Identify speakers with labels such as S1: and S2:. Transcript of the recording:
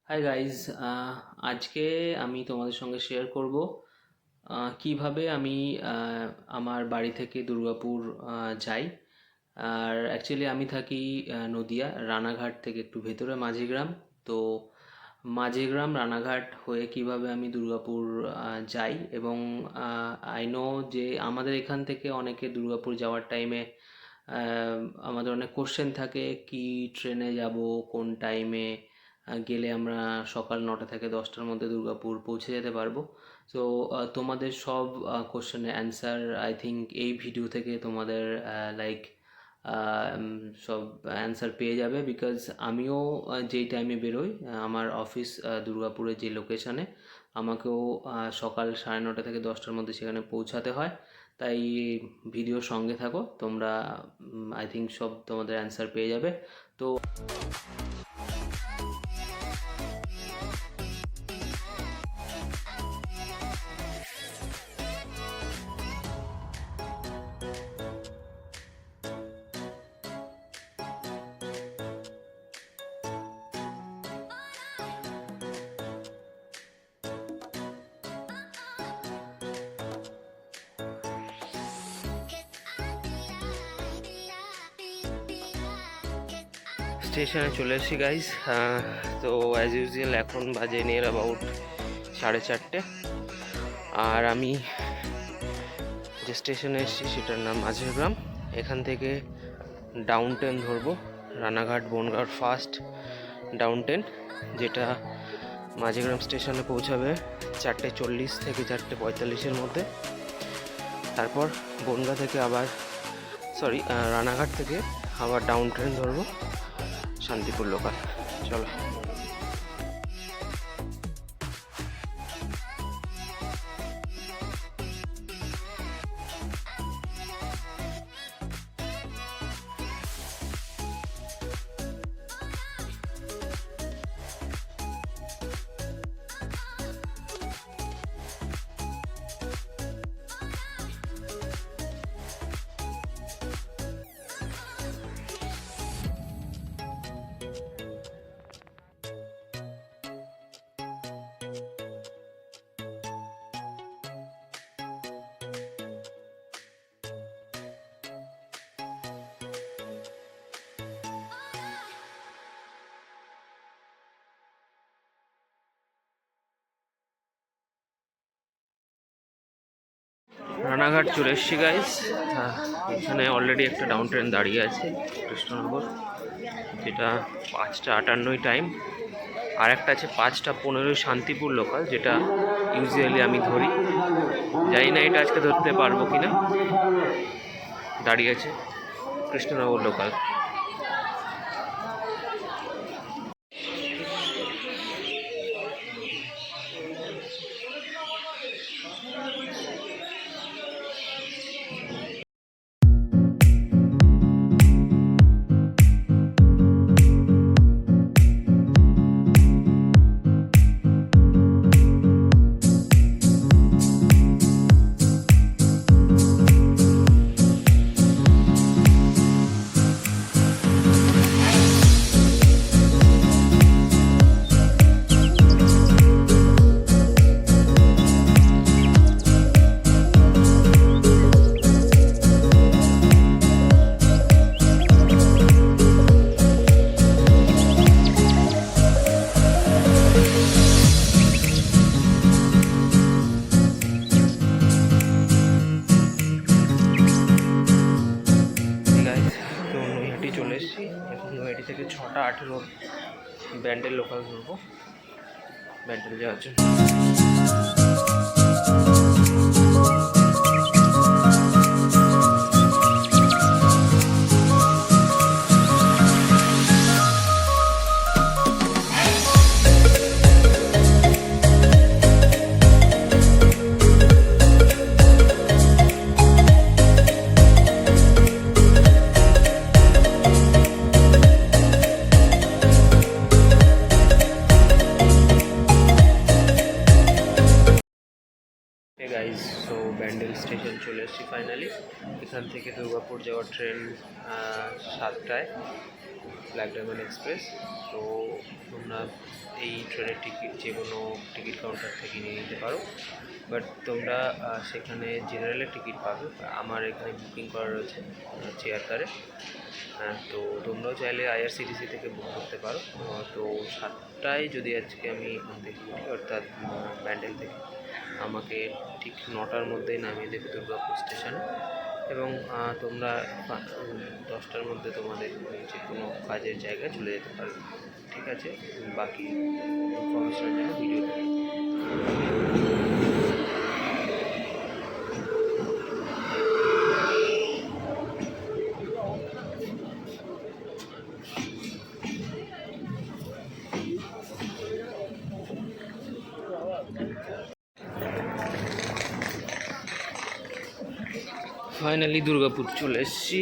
S1: Hi guys, আজকে আমি তোমাদের সঙ্গে শেয়ার করব কিভাবে আমি আমার বাড়ি থেকে দুর্গাপুর যাই। আর অ্যাকচুয়ালি আমি থাকি নদিয়া রানাঘাট থেকে একটু ভেতরে মাঝিগ্রাম। তো মাঝিগ্রাম রানাঘাট হয়ে কিভাবে আমি দুর্গাপুর যাই, এবং আই নো যে আমাদের এখান থেকে অনেকে দুর্গাপুর যাওয়ার টাইমে আমাদের অনেক কোশ্চেন থাকে, কি ট্রেনে যাব, কোন টাইমে গেলে আমরা সকাল 9টা থেকে 10টার মধ্যে দুর্গাপুর পৌঁছে যেতে পারবো। তো তোমাদের সব কোশ্চেনের অ্যান্সার আই থিঙ্ক এই ভিডিও থেকে তোমাদের লাইক সব অ্যান্সার পেয়ে যাবে, বিকজ আমিও যেই টাইমে বেরোই আমার অফিস দুর্গাপুরের যে লোকেশানে, আমাকেও সকাল 9:30 থেকে 10টার মধ্যে সেখানে পৌঁছাতে হয়। তাই ভিডিওর সঙ্গে থাকো, তোমরা আই থিঙ্ক সব তোমাদের অ্যান্সার পেয়ে যাবে। তো স্টেশনে চলে এসেছি গাইজ। তো অ্যাজ ইউজুয়াল এখন বাজে নিয়ার অ্যাবাউট 4:30, আর আমি যে স্টেশনে এসেছি সেটার নাম মাঝিগ্রাম। এখান থেকে ডাউন ট্রেন ধরবো, রানাঘাট বনগাঁর ফার্স্ট ডাউন ট্রেন, যেটা মাঝিগ্রাম স্টেশনে পৌঁছাবে 4:40 থেকে 4:45-এর মধ্যে। তারপর বনগাঁ থেকে আবার রানাঘাট থেকে আবার ডাউন ট্রেন ধরবো শান্তিপুর লোকাল। চলো। রানাঘাট চলে এসছি গাইস। এখানে অলরেডি একটা ডাউন ট্রেন দাঁড়িয়ে আছে কৃষ্ণনগর, যেটা 5:58 টাইম। আর একটা আছে 5:15 শান্তিপুর লোকাল, যেটা ইউজুয়ালি আমি ধরি। জানি না এটা আজকে ধরতে পারবো কিনা। দাঁড়িয়ে আছে কৃষ্ণনগর লোকাল। চলে এসেছি। এখন নৈহাটি থেকে 6:18 ব্যান্ডেল লোকাল ধরবো ব্যান্ডেল যাওয়ার জন্য। ব্যান্ডেল স্টেশন চলে এসেছি ফাইনালি। এখান থেকে দুর্গাপুর যাওয়ার ট্রেন 7টায়, ব্ল্যাক ডায়মন্ড এক্সপ্রেস। তো তোমরা এই ট্রেনের টিকিট যে কোনো টিকিট কাউন্টার থেকে নিয়ে নিতে পারো, বাট তোমরা সেখানে জেনারেলের টিকিট পাবে। আমার এখানে বুকিং করা রয়েছে চেয়ার কারে। তো তোমরাও চাইলে আইআরসিটিসি থেকে বুক করতে পারো। তো 7টায় যদি আজকে আমি এখান থেকে উঠি, অর্থাৎ ব্যান্ডেল থেকে, আমাকে ঠিক 9টার মধ্যেই নামিয়ে দেবে দুর্গাপুর স্টেশনে, এবং তোমরা 10টার মধ্যে তোমাদের যে কোনো কাজের জায়গায় চলে যেতে পারবে। ঠিক আছে, বাকি ইনফরমেশনের জন্য ভিডিওতে। ফাইনালি দুর্গাপুর চলে এসেছি।